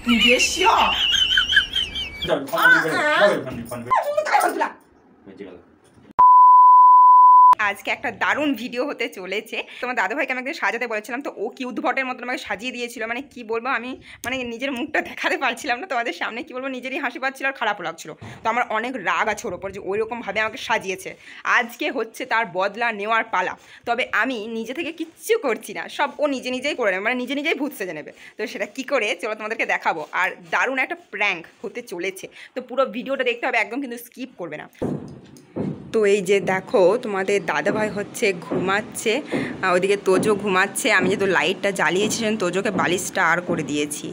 你别笑。আজকে একটা দারুণ ভিডিও হতে চলেছে। তোমার দাদাভাইকে আমি একদিন সাজাতে বলেছিলাম, তো ও কি উদ্ভটের মতন আমাকে সাজিয়ে দিয়েছিল। মানে কি বলবো, আমি মানে নিজের মুখটা দেখাতে পারছিলাম না তোমাদের সামনে। কি বলবো, নিজেরই হাসি পাচ্ছিল আর খারাপও লাগছিল। তো আমার অনেক রাগ আছে ওর ওপর যে ওই রকমভাবে আমাকে সাজিয়েছে। আজকে হচ্ছে তার বদলা নেওয়ার পালা। তবে আমি নিজে থেকে কিচ্ছু করছি না, সব ও নিজে নিজেই করে নেবে, মানে নিজে নিজেই ভূত সেজে নেবে। তো সেটা কি করে চলো তোমাদেরকে দেখাবো। আর দারুণ একটা প্র্যাঙ্ক হতে চলেছে, তো পুরো ভিডিওটা দেখতে হবে, একদম কিন্তু স্কিপ করবে না। তো এই যে দেখো তোমাদের দাদাভাই হচ্ছে ঘুমাচ্ছে, ওইদিকে তোজো ঘুমাচ্ছে। আমি যেহেতু লাইটটা জ্বালিয়েছিলাম, তোজোকে বালিশটা আর করে দিয়েছি,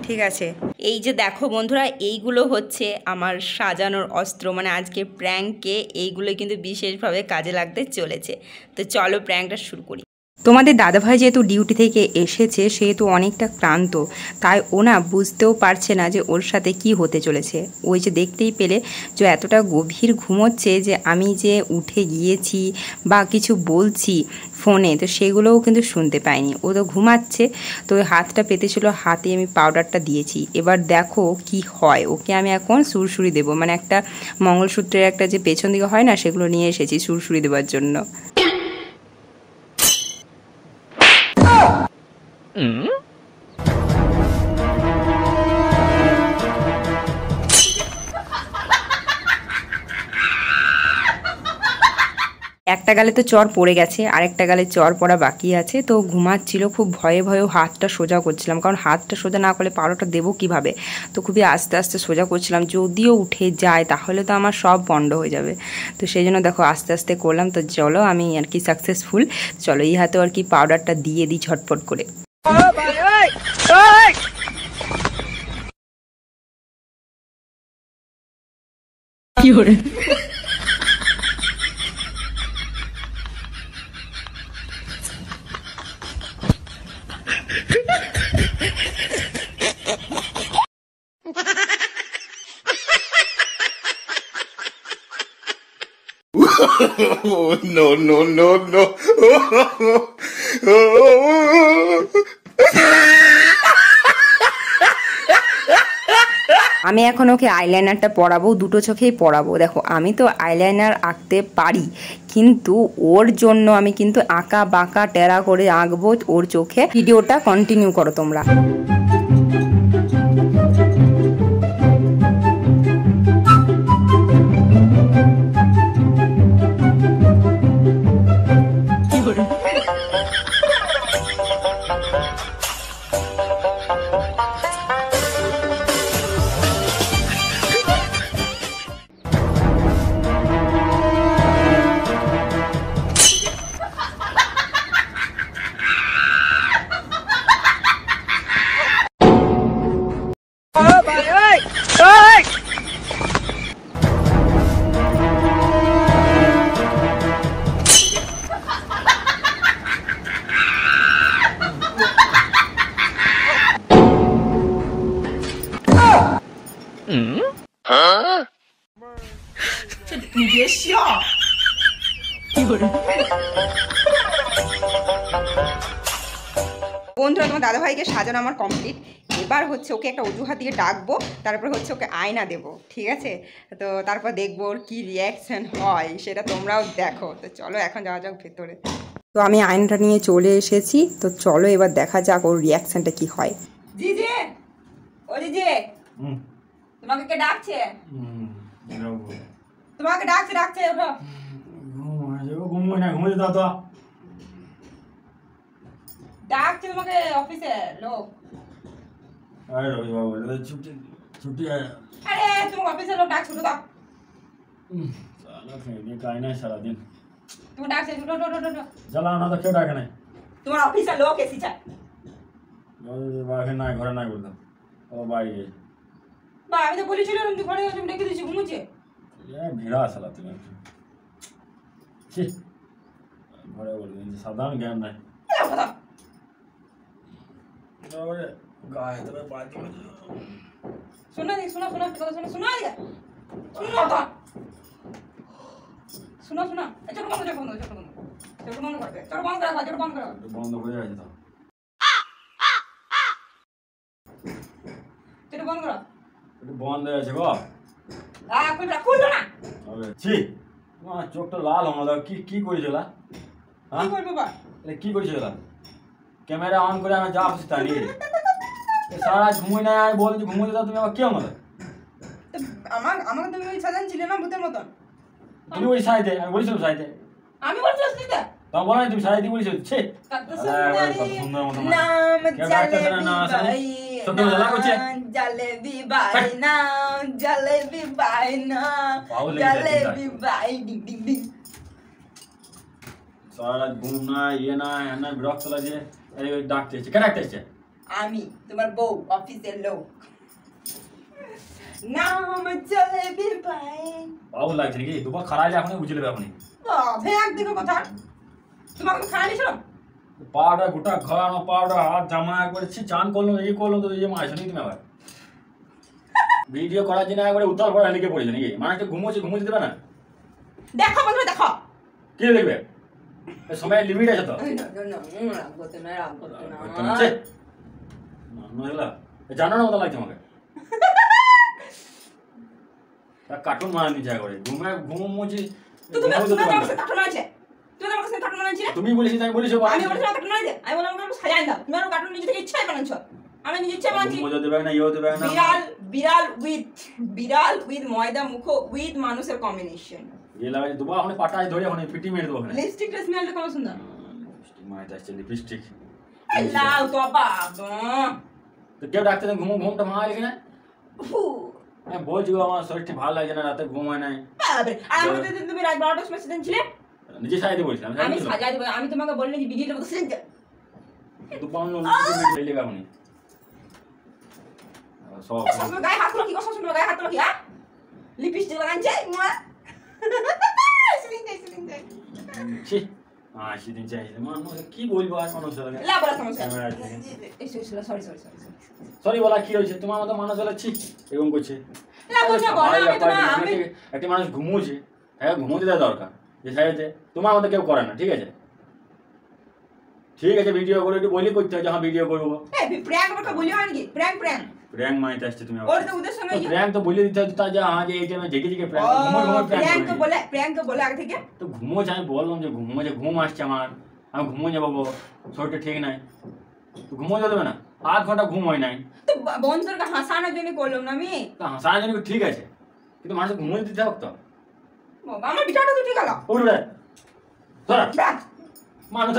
ঠিক আছে। এই যে দেখো বন্ধুরা, এইগুলো হচ্ছে আমার সাজানোর অস্ত্র, মানে আজকে প্র্যাঙ্কে এইগুলো কিন্তু বিশেষভাবে কাজে লাগতে চলেছে। তো চলো প্র্যাঙ্কটা শুরু করি। তোমাদের দাদাভাই যেহেতু ডিউটি থেকে এসেছে, সেহেতু অনেকটা ক্লান্ত, তাই ও না বুঝতেও পারছে না যে ওর সাথে কি হতে চলেছে। ওই যে দেখতেই পেলে যে এতটা গভীর ঘুমোচ্ছে যে আমি যে উঠে গিয়েছি বা কিছু বলছি ফোনে, তো সেগুলোও কিন্তু শুনতে পাইনি। ও তো ঘুমাচ্ছে, তো ওই হাতটা পেতেছিল, হাতে আমি পাউডারটা দিয়েছি। এবার দেখো কি হয়। ওকে আমি এখন সুরসুরি দেবো, মানে একটা মঙ্গলসূত্রের একটা যে পেছন দিকে হয় না, সেগুলো নিয়ে এসেছি সুরসুরি দেওয়ার জন্য। একটা গালে তো চর পড়ে গেছে, আরেকটা গালে চর পড়া বাকি আছে। তো ঘুমাচ্ছিল, খুব ভয়ে ভয়েও হাতটা সোজা করছিলাম, কারণ হাতটা সোজা না করলে পাউডারটা দেবো কিভাবে। তো খুবই আস্তে আস্তে সোজা করছিলাম, যদিও উঠে যায় তাহলে তো আমার সব বন্ধ হয়ে যাবে। তো সেই জন্য দেখো আস্তে আস্তে করলাম। তো চলো আমি আর কি সাকসেসফুল। চলো এই হাতেও আর কি পাউডারটা দিয়ে দিই ঝটপট করে। কি করে Oh, no, no, no, no. আমি এখন ওকে আইলাইনারটা পরাবো, দুটো চোখেই পরাবো। দেখো আমি তো আইলাইনার আঁকতে পারি, কিন্তু ওর জন্য আমি কিন্তু আঁকা বাঁকা টেরা করে আঁকবো ওর চোখে। ভিডিওটা কন্টিনিউ করো তোমরা।你别笑。বন্ধুরা, তোমার দাদাভাইকে সাজানো আমার কমপ্লিট। এবার হচ্ছে ওকে একটা অজুহাত দিয়ে ডাকবো, তারপর হচ্ছে ওকে আয়না দেবো, ঠিক আছে। তো তারপর দেখবো ওর কী রিয়াকশান হয়, সেটা তোমরাও দেখো। তো চলো এখন যাওয়া যাক ভেতরে। তো আমি আয়নাটা নিয়ে চলে এসেছি, তো চলো এবার দেখা যাক ওর রিয়াকশানটা কি হয়। জিজি, ও জিজি, তোমাকে কে ডাকছে? তোমাকে ডাকছে, ডাকছে, ওঠো। ঘুমিয়ে দাও তো। ডাকছে তোমাকে অফিসে লোক। আরে রবি বাবু, ছুটি ছুটি আরে তোমার অফিসে লোক ডাকছে, উঠো দাও। সালা খেয়ে খাই নাই সারাদিন। তুমি ডাকছে, উঠো উঠো উঠো উঠো। জ্বালাও না তো, কেউ ডাকে নাই। তোমার অফিসে লোক এসেছে। বাড়ি নাই, ঘরে নাই বলতাম। ও বাড়ি গেছে। বা আমি তো বলেছিলাম তুমি ঘরে তুমি ডেকে দিয়েছি, ঘুমোচ্ছে। ভিড়া সালা তুমি। ঘরে বলবেন সাধারণ জ্ঞান নাই। গায়ে তবে বাড়ি শোনা দি, শোনা শোনা কথা শোনা, শোনা দিগা শোনা তো শোনা শোনা। চলো বন্ধ, চলো বন্ধ, চলো বন্ধ, চলো বন্ধ করবে, চলো বন্ধ করা, চলো বন্ধ করা, বন্ধ হয়ে যাচ্ছে তো। এটা বন্ধ করো। একটু বন্ধ হয়ে আছে গো। খুললো না। ছি, তোমার চোখটা লাল হলো, কি কি করেছিল? হ্যাঁ, কি করবো বা? কি করেছিল? ক্যামেরা অন করে আমি যা খুশি তাই নিয়ে সারা রাত ঘুমোই না, আমি বলছি ঘুমোতে দাও, তুমি আবার কি আমাদের? আমাকে তুমি ওই সাজান ছিলে না ভূতের মতন? তুমি ওই সাইডে, আমি বলেছিলাম সাইডে। আমি বলছি অস্তিতে। তোমার বলো না তুমি সাইডে বলেছো? ছি, কত সুন্দর মতো নাম জালেবি জালেবি ভাই নাম জালেবি ভাই নাম জালেবি ভাই ডিং ডিং ডিং। সারা রাত ঘুম না, ইয়ে না, না বিরক্ত লাগে। এই ডাকতে এসছে, কে ডাকতে এসছে? আমি তোমার বউ, অফিসের লোক। নাম জালেবি ভাই। পাগল লাগছে নাকি? দুবার খারাইলে এখন বুঝে নেবে আপনি। ভেক দেখো কথা। তোমাকে খারাপ ছিল? পাউডার গোটা খাওয়ানো, পাউডার হাত জামা করেছি, চান করলো, এই করলো, তো এই মাছ নি তুমি আবার ভিডিও করার জন্য একবারে উত্তর পড়া লিখে পড়েছে নাকি? মানুষটা ঘুমোতে দেবে না? দেখো বন্ধুরা দেখো। কি দেখবে? সময় লিমিট আছে তো। জানো না মতো লাগছে আমাকে। কার্টুন মারা নিচে করে ঘুমোছি। তুমি বলেছি আমি বলেছি আমি বলেছিলাম কার্টুন বানাইতে। আমি বললাম আমি সাজাই দাও। তুমি আর কার্টুন নিজে থেকে ইচ্ছাই বানাচ্ছো। আমি নিজে ইচ্ছা বানাচ্ছি। মজা দেবে না, ইও দেবে না। বিড়াল উইথ ময়দা মুখো উইথ মানুষের কম্বিনেশন। ये लगा दुबा हमने पटाई धोरे हमने पिटी मेरे दो हमने লিপস্টিক টা স্মেলটা কেমন সুন্দর। लिपस्टिक मार दे चल लिपस्टिक লাও তো বাবা। तो क्या डाकते हैं घूम तो मार लेकिन मैं बोल जो আমার শরীরটা ভালো লাগে না, রাতে ঘুম হয় না। বাবা আর আমাকে তুমি রাত 12টার সময় সেদিন ছিলে? নিজে সাজাতে বলছিলাম। আমি সাজাই দেব। আমি তোমাকে বললি যে ভিডিওটা করতে সেদিন দুপা অন্য লিপস্টিক ফেলে লেগা আপনি সব সব গায়ে হাত রাখি, সব গায়ে হাত রাখি। হ্যাঁ লিপস্টিক লাগাইছে মুয়া। সেদিন যাই ছি সেদিন চাই মানুষ কি বলবো আর মানুষ লাগে লা বলা সমস্যা। সরি সরি বলা কি হয়েছে? তোমার মতো মানুষ হলে ছি এরকম করছে। লা বলা বলা আমি তোমার আমি একটা মানুষ ঘুমোচ্ছে, হ্যাঁ ঘুমোতে দেওয়া দরকার যে সাইডে। তোমার মতো কেউ করে না, ঠিক আছে? ঠিক আছে ভিডিও করে একটু বলি করতে হয়, যখন ভিডিও করবো। প্র্যাঙ্ক কথা বলি হয় নাকি? প্র্যাঙ্ক প্র্যাঙ্ক মাইতে আসছে তুমি। ওর তো উদ্দেশ্য নাই। প্র্যাঙ্ক তো বলে দিতে হতো যে হ্যাঁ যে এই টাইমে জেগে প্র্যাঙ্ক প্র্যাঙ্ক তো বলে আগে থেকে। তো ঘুমোচ্ছে, আমি বললাম যে ঘুম আসছে আমার, আমি ঘুমোই যাবো, শরীরটা ঠিক নাই, তো ঘুমোতে দেবে না? 8 ঘন্টা ঘুম হয় নাই তো বন্ধুকে হাসানোর জন্য করলাম না আমি। তো হাসানোর জন্য ঠিক আছে, কিন্তু মানুষ ঘুমোতে দিতে হোক তো। আমার বিটাটা তো ঠিক গেল। উঠবে ধরা মানুষ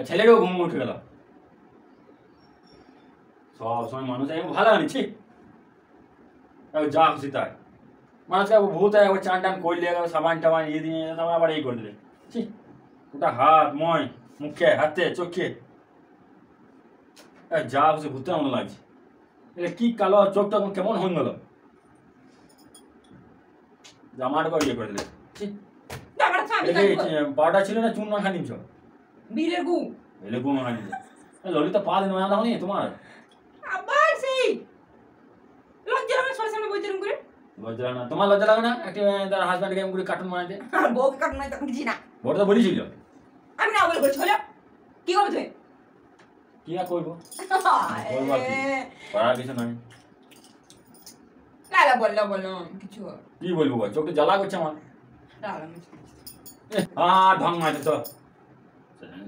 ছেলেকেও ঘুম উঠে গেল। সব সময় মানুষ ভালো আনিছি যা খুশি তাই। মানুষকে ভূত একবার চান টান করলে সাবান টাবান ইয়ে দিয়ে আবার এই করে দিলে। ওটা হাত ময় মুখে হাতে চোখে যা খুশি ভূতের মতো লাগছে। এটা কি কালো চোখটা কেমন হয়ে গেল, জামাটা ইয়ে করে দিলে। পাউডার ছিল না চুন মাখা নিচ্ছ? বিলের গু এলে গু মাখা নিচ্ছ? ললিতা পা দিন মাখা হয়নি তোমার? আবার সেই লজ্জা লাগে সবার সামনে বইতে রুম করে। লজ্জা লাগে না তোমার? লজ্জা লাগে না একটা তার হাজব্যান্ড গেম করে কার্টুন বানাইতে? আর বউকে কার্টুন বানাইতে বুঝি না। বড় তো বলেছিল আমি না বলে বলছি হলো কি করবে তুই? কি আর করবো, করার কিছু নাই। লালা বললো কিছু কি বলবো, চোখটা জ্বালা করছে আমার। ঢং মারছে তো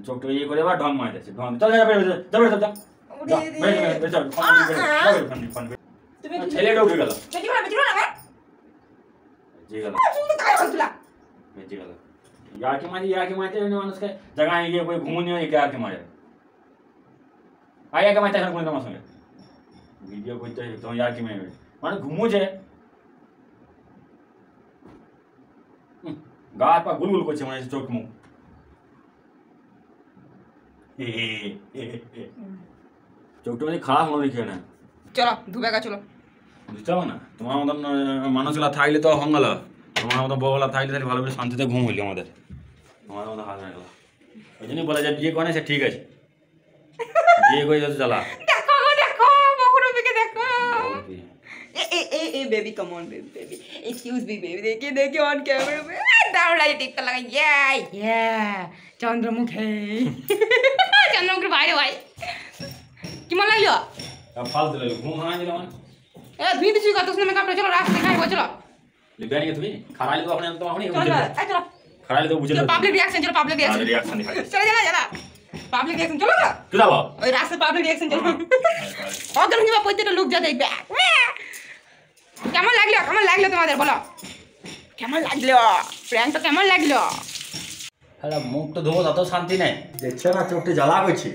চোখটা ইয়ে করে এবার ঢং মারছে ঢং। চল ছেলেটা উঠে গেল ইয়ার্কি মারতে মানুষকে জায়গায় গিয়ে ঘুমনিও ইয়ার্কি মারে। আগে মারতে এখন কোনো তোমার সঙ্গে ভিডিও করতে তোমার ইয়ার্কি মেরে মানে ঘুমোছে গা পা গুলগুল করছে মানে চোখ মুখ। চোখটা মানে খারাপ হলো দেখে না। চলো ধুবেগা চলো। বুঝতে পারো না তোমার মতন মানুষগুলা থাকলে তো হঙ্গল, তোমার মতন বউগুলা থাকলে তাহলে ভালো করে শান্তিতে ঘুম হইল আমাদের। তোমার মতো হাত গেল ওই জন্যই বলে যে বিয়ে করে সে ঠিক আছে, বিয়ে করে যাচ্ছে জ্বালা। দেখো মকুরবিকে দেখো। ए baby come on baby excuse me baby देखिए ऑन कैमरा में डाउन लाइट टिक लगा या चंद्रमुखी চন্দ্রমুখীর বাইরে ভাই কেমন লাগলো ফালতু লাগলো ঘুম ভাঙা দিল মানে এ ধুই দিছি কত সুন্দর মেকআপটা চলো রাস্তা দেখাই চলো বেরিয়ে গেছে তুমি খারালি তো এখন তো এখন চলো চলো খারালি তো বুঝে পাবলিক রিঅ্যাকশন চলো পাবলিক রিঅ্যাকশন রিঅ্যাকশন দেখাই চলো যারা পাবলিক রিঅ্যাকশন চলো না কি যাবো ওই রাস্তায় পাবলিক রিঅ্যাকশন চলো অজন কিবা প্রত্যেকটা লোক যা দেখবে কেমন লাগলো তোমাদের বলো কেমন লাগলো প্র্যাঙ্কটা কেমন লাগলো হ্যাঁ মুখ তো ধোবো তত শান্তি নেই দেখছে না চোখটা জ্বালা করছে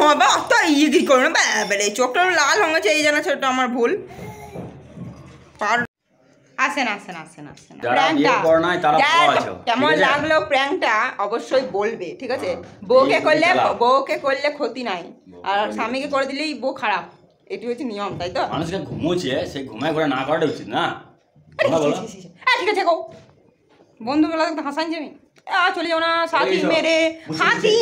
বাবা অত ইয়ে কি করো না বাবা চোখটা লাল হয়ে গেছে এই জানা সেটা আমার ভুল আসেন যারা বিয়ে করে নাই তারা ভালো আছে কেমন লাগলো প্র্যাঙ্কটা অবশ্যই বলবে ঠিক আছে বউকে করলে ক্ষতি নাই আর স্বামীকে করে দিলেই বউ খারাপ এটি হচ্ছে নিয়ম তাই তো মানুষকে ঘুমোচ্ছে সে ঘুমায় করে না করাটা উচিত না বলো ঠিক আছে বন্ধু বেলা হাসাইছি আমি চলে যাও না সাথী মেরে হাতি